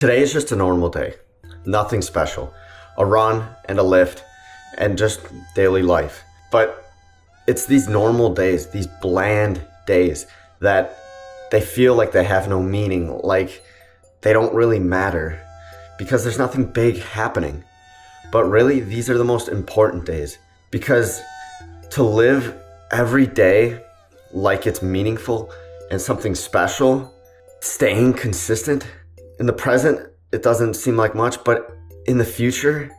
Today is just a normal day, nothing special. A run and a lift and just daily life. But it's these normal days, these bland days that they feel like they have no meaning, like they don't really matter because there's nothing big happening. But really, these are the most important days because to live every day like it's meaningful and something special, staying consistent, in the present, it doesn't seem like much, but in the future,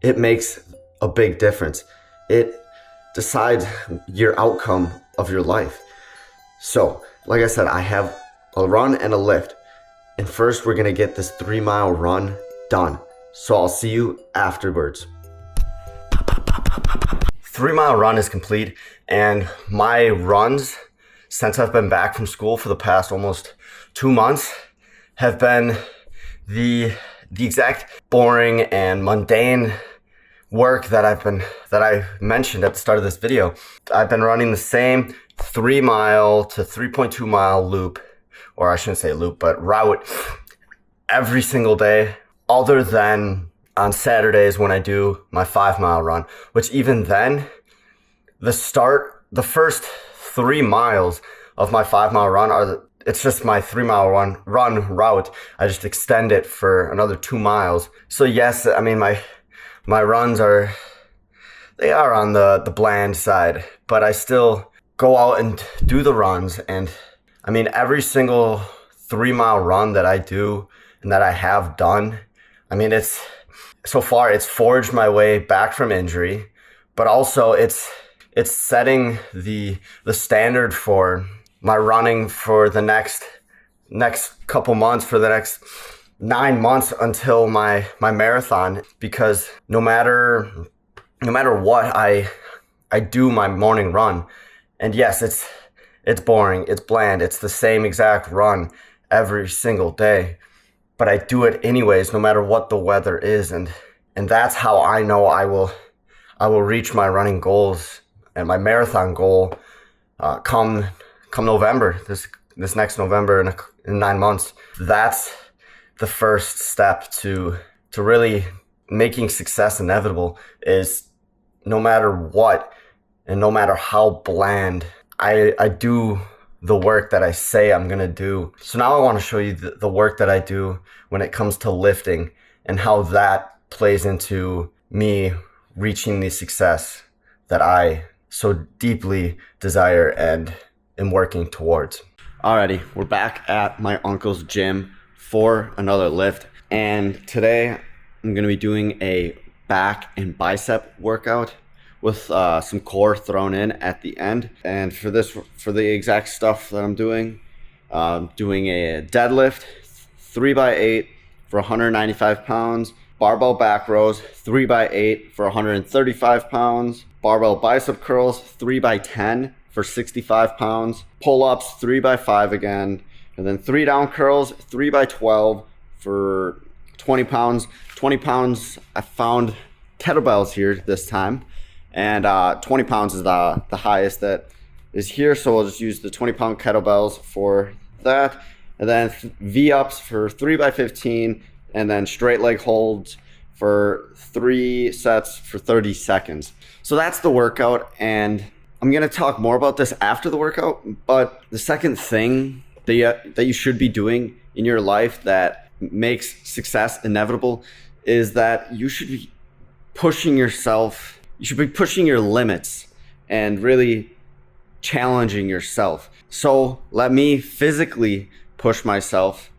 it makes a big difference. It decides your outcome of your life. So, like I said, I have a run and a lift. And first, we're gonna get this 3-mile run done. So I'll see you afterwards. 3-mile run is complete, and my runs, since I've been back from school for the past almost 2 months, have been the exact boring and mundane work that I mentioned at the start of this video. I've been running the same 3-mile to 3.2 mile loop, or I shouldn't say loop, but route every single day, other than on Saturdays when I do my 5-mile run, which even then, the first 3 miles of my 5-mile run it's just my 3-mile run route. I just extend it for another 2 miles. So yes, I mean, my runs are on the bland side, but I still go out and do the runs. And I mean, every single 3-mile run that I do and that I have done, I mean, so far it's forged my way back from injury, but also it's setting the standard for my running for the next couple months, for the next 9 months until my marathon, because no matter what, I do my morning run. And yes, it's boring, it's bland, it's the same exact run every single day, but I do it anyways, no matter what the weather is. And that's how I know I will reach my running goals and my marathon goal come November, this next November in 9 months. That's the first step to really making success inevitable, is no matter what and no matter how bland, I do the work that I say I'm gonna do. So now I want to show you the work that I do when it comes to lifting and how that plays into me reaching the success that I so deeply desire and am working towards. Alrighty, we're back at my uncle's gym for another lift, and today I'm gonna be doing a back and bicep workout with some core thrown in at the end. And for the exact stuff that I'm doing a deadlift 3x8 for 195 pounds, barbell back rows 3x8 for 135 pounds, barbell bicep curls 3x10 for 65 pounds, pull-ups 3x5 again, and then 3 down curls 3x12 for 20 pounds. 20 pounds, I found kettlebells here this time, and 20 pounds is the highest that is here, so we'll just use the 20-pound kettlebells for that. And then V-ups for 3x15, and then straight leg holds for 3 sets for 30 seconds. So that's the workout, and I'm gonna talk more about this after the workout. But the second thing that you should be doing in your life that makes success inevitable is that you should be pushing yourself. You should be pushing your limits and really challenging yourself. So let me physically push myself,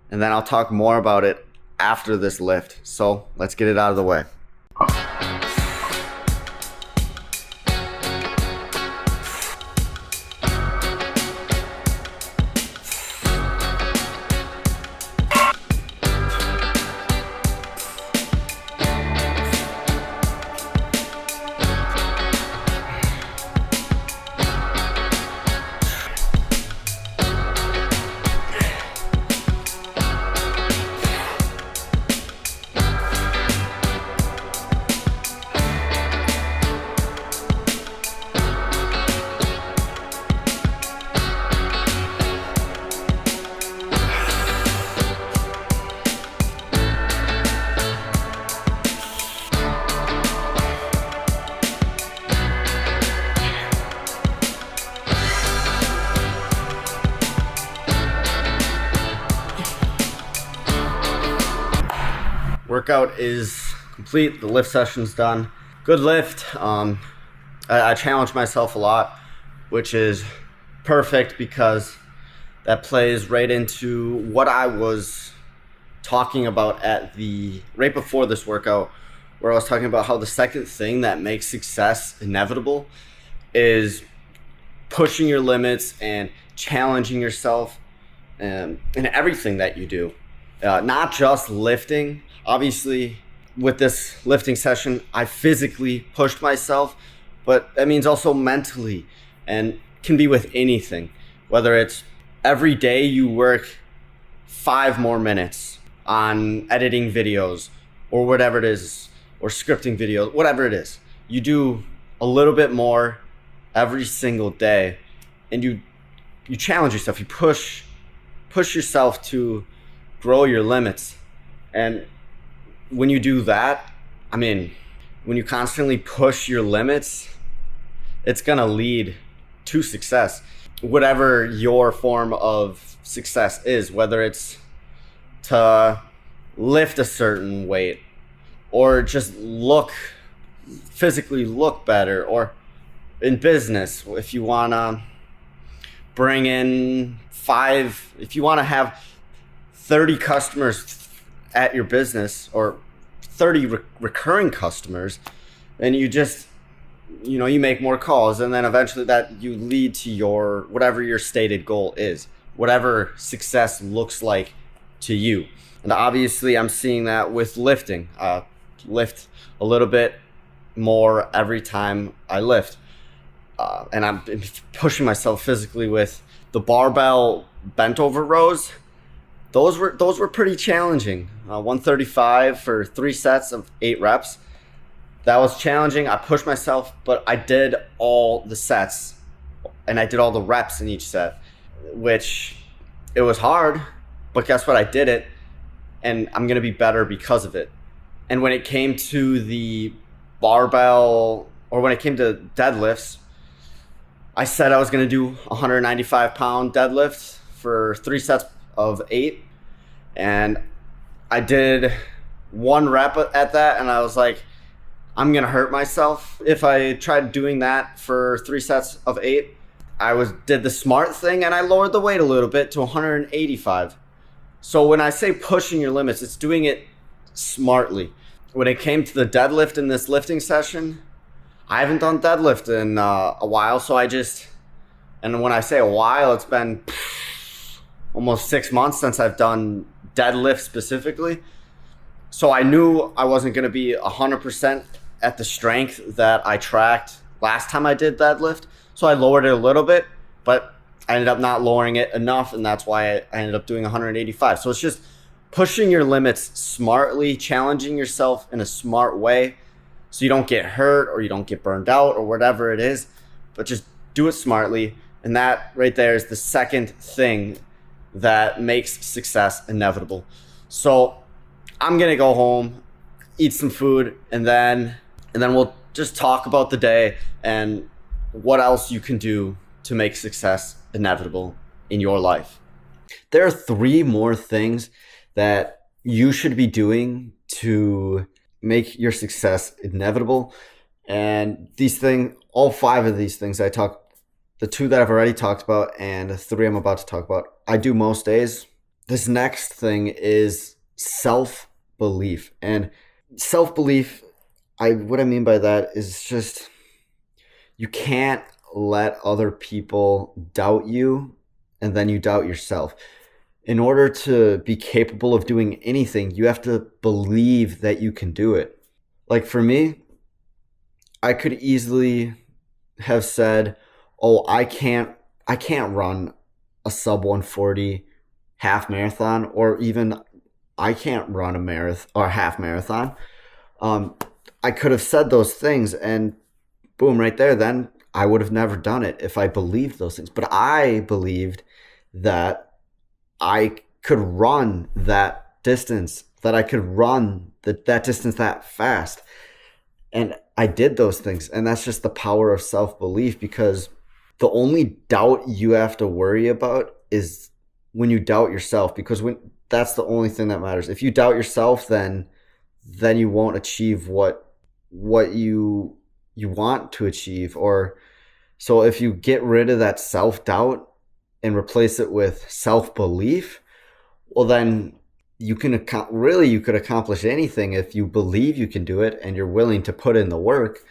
and then I'll talk more about it after this lift. So let's get it out of the way. Workout is complete. The lift session's done. Good lift. I challenged myself a lot, which is perfect because that plays right into what I was talking about right before this workout, where I was talking about how the second thing that makes success inevitable is pushing your limits and challenging yourself in everything that you do. Not just lifting. Obviously, with this lifting session, I physically pushed myself, but that means also mentally, and can be with anything. Whether it's every day you work 5 more minutes on editing videos or whatever it is, or scripting videos, whatever it is. You do a little bit more every single day, and you challenge yourself. You push yourself to grow your limits. And when you do that, when you constantly push your limits, it's gonna lead to success. Whatever your form of success is, whether it's to lift a certain weight or just physically look better, or in business, if you wanna bring in if you wanna have 30 customers at your business, or 30 recurring customers, and you make more calls, and then eventually that you lead to whatever your stated goal is, whatever success looks like to you. And obviously I'm seeing that with lifting. Lift a little bit more every time I lift, and I'm pushing myself physically with the barbell bent over rows. Those were pretty challenging. 135 for 3 sets of 8 reps. That was challenging. I pushed myself, but I did all the sets and I did all the reps in each set, which it was hard, but guess what? I did it, and I'm going to be better because of it. And when it came to the barbell, or when it came to deadlifts, I said I was going to do 195-pound deadlift for 3 sets of 8, and I did 1 rep at that, and I was like, I'm gonna hurt myself if I tried doing that for 3 sets of 8. Did the smart thing, and I lowered the weight a little bit to 185. So when I say pushing your limits, it's doing it smartly. When it came to the deadlift in this lifting session, I haven't done deadlift in a while, and when I say a while, it's been almost 6 months since I've done deadlift specifically. So I knew I wasn't going to be 100% at the strength that I tracked last time I did deadlift. So I lowered it a little bit, but I ended up not lowering it enough, and that's why I ended up doing 185. So it's just pushing your limits smartly, challenging yourself in a smart way so you don't get hurt or you don't get burned out or whatever it is, but just do it smartly. And that right there is the second thing that makes success inevitable. So I'm gonna go home, eat some food, and then we'll just talk about the day and what else you can do to make success inevitable in your life. There are 3 more things that you should be doing to make your success inevitable. And these things, all 5 of these things the 2 that I've already talked about and the 3 I'm about to talk about, I do most days. This next thing is self-belief. And self-belief, what I mean by that is just, you can't let other people doubt you and then you doubt yourself. In order to be capable of doing anything, you have to believe that you can do it. Like for me, I could easily have said, oh, I can't run a sub 140 half marathon, or even I can't run a marathon or half marathon. I could have said those things, and boom, right there, then I would have never done it if I believed those things. But I believed that I could run that distance, that I could run that distance that fast. And I did those things. And that's just the power of self-belief, because the only doubt you have to worry about is when you doubt yourself, because that's the only thing that matters. If you doubt yourself, then then you won't achieve what you want to achieve. Or so if you get rid of that self-doubt and replace it with self-belief, well then you can really you could accomplish anything if you believe you can do it and you're willing to put in the work.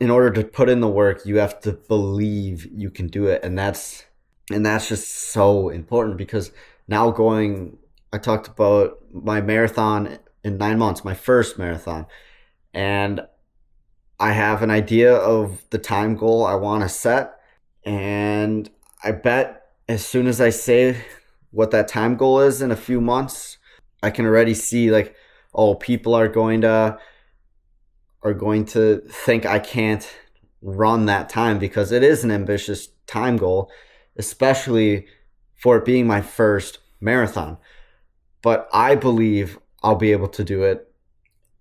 In order to put in the work, you have to believe you can do it, and that's just so important. Because now I talked about my marathon in 9 months, my first marathon, and I have an idea of the time goal I want to set. And I bet as soon as I say what that time goal is in a few months, I can already see like, oh, people are going to think I can't run that time, because it is an ambitious time goal, especially for it being my first marathon. But I believe I'll be able to do it,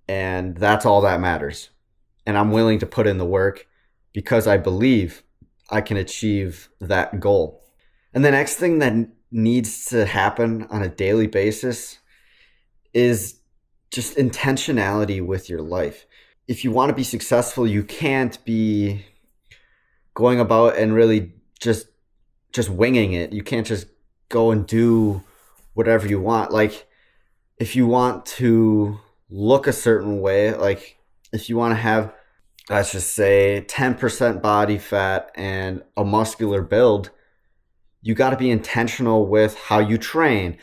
and that's all that matters. And I'm willing to put in the work because I believe I can achieve that goal. And the next thing that needs to happen on a daily basis is just intentionality with your life. If you want to be successful, you can't be going about and really just winging it. You can't just go and do whatever you want. Like, if you want to look a certain way, like if you want to have, let's just say, 10% body fat and a muscular build, you got to be intentional with how you train,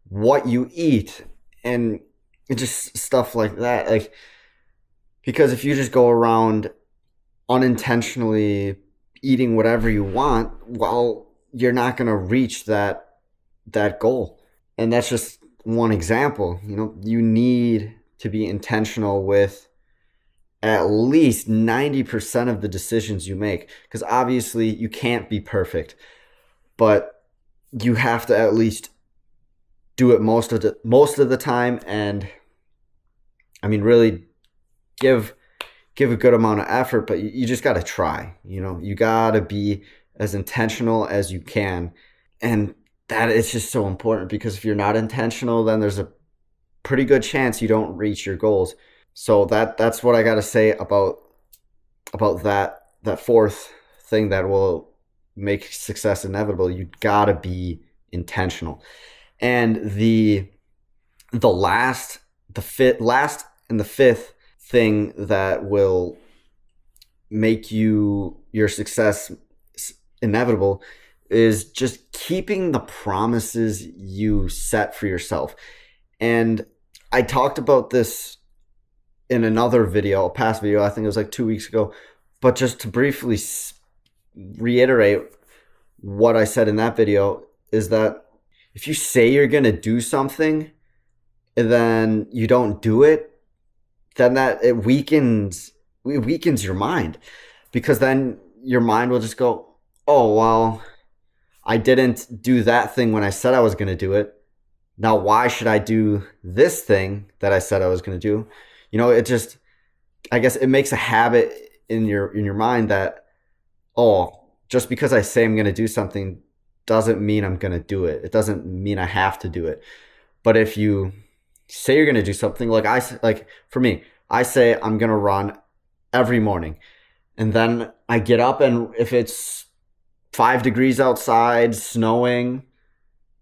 what you eat, and just stuff like that. Like, because if you just go around unintentionally eating whatever you want, well, you're not going to reach that goal. And that's just one example. You need to be intentional with at least 90% of the decisions you make, because obviously you can't be perfect, but you have to at least do it most of the time. And I mean, really give a good amount of effort, but you just got to try. You got to be as intentional as you can. And that is just so important, because if you're not intentional, then there's a pretty good chance you don't reach your goals. So that's what I got to say about that fourth thing that will make success inevitable. You got to be intentional. And the last and the fifth thing that will make your success inevitable is just keeping the promises you set for yourself. And I talked about this in another video, a past video, I think it was like 2 weeks ago, but just to briefly reiterate what I said in that video, is that if you say you're going to do something and then you don't do it, then it weakens your mind, because then your mind will just go, oh, well, I didn't do that thing when I said I was going to do it. Now, why should I do this thing that I said I was going to do? I guess it makes a habit in your mind that, oh, just because I say I'm going to do something doesn't mean I'm going to do it. It doesn't mean I have to do it. But if you say you're going to do something, like for me, I say I'm going to run every morning, and then I get up, and if it's 5 degrees outside, snowing,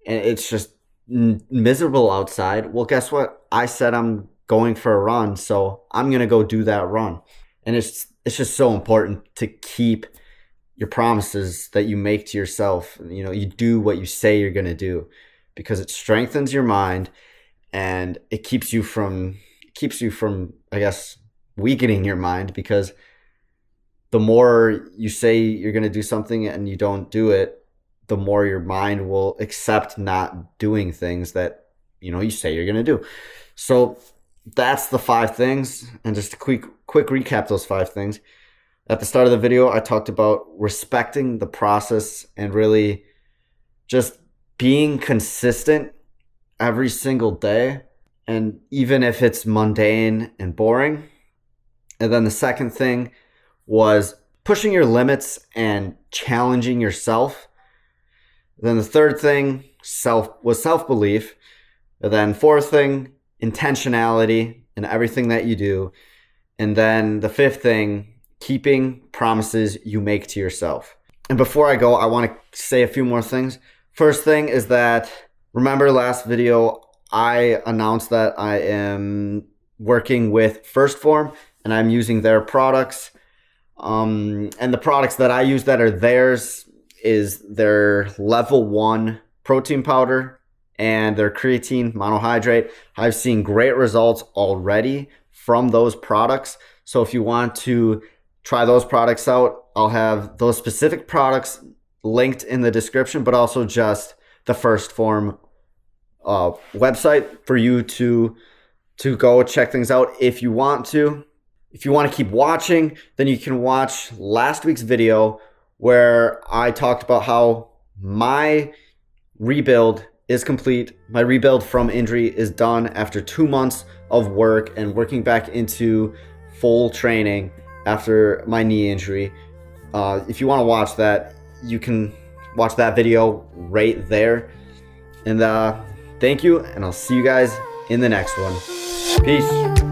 and it's just miserable outside, well, guess what? I said I'm going for a run, so I'm going to go do that run. And it's just so important to keep your promises that you make to yourself. You do what you say you're going to do, because it strengthens your mind, and it keeps you from I guess weakening your mind, because the more you say you're going to do something and you don't do it, the more your mind will accept not doing things that you say you're going to do. So that's the 5 things. And just a quick recap those 5 things. At the start of the video, I talked about respecting the process and really just being consistent every single day, and even if it's mundane and boring. And then the second thing was pushing your limits and challenging yourself. Then the third thing was self-belief. And then fourth thing, intentionality. in everything that you do. And then the fifth thing, keeping promises you make to yourself. And before I go, I want to say a few more things. First thing is that, remember last video, I announced that I am working with First Form and I'm using their products. And the products that I use that are theirs is their level 1 protein powder and their creatine monohydrate. I've seen great results already from those products. So if you want to try those products out, I'll have those specific products linked in the description, but also just the First Form website for you to go check things out if you want to. If you want to keep watching, then you can watch last week's video where I talked about how my rebuild is complete. My rebuild from injury is done after 2 months of work and working back into full training after my knee injury. If you want to watch that, you can watch that video right there. And thank you, and I'll see you guys in the next one. Peace.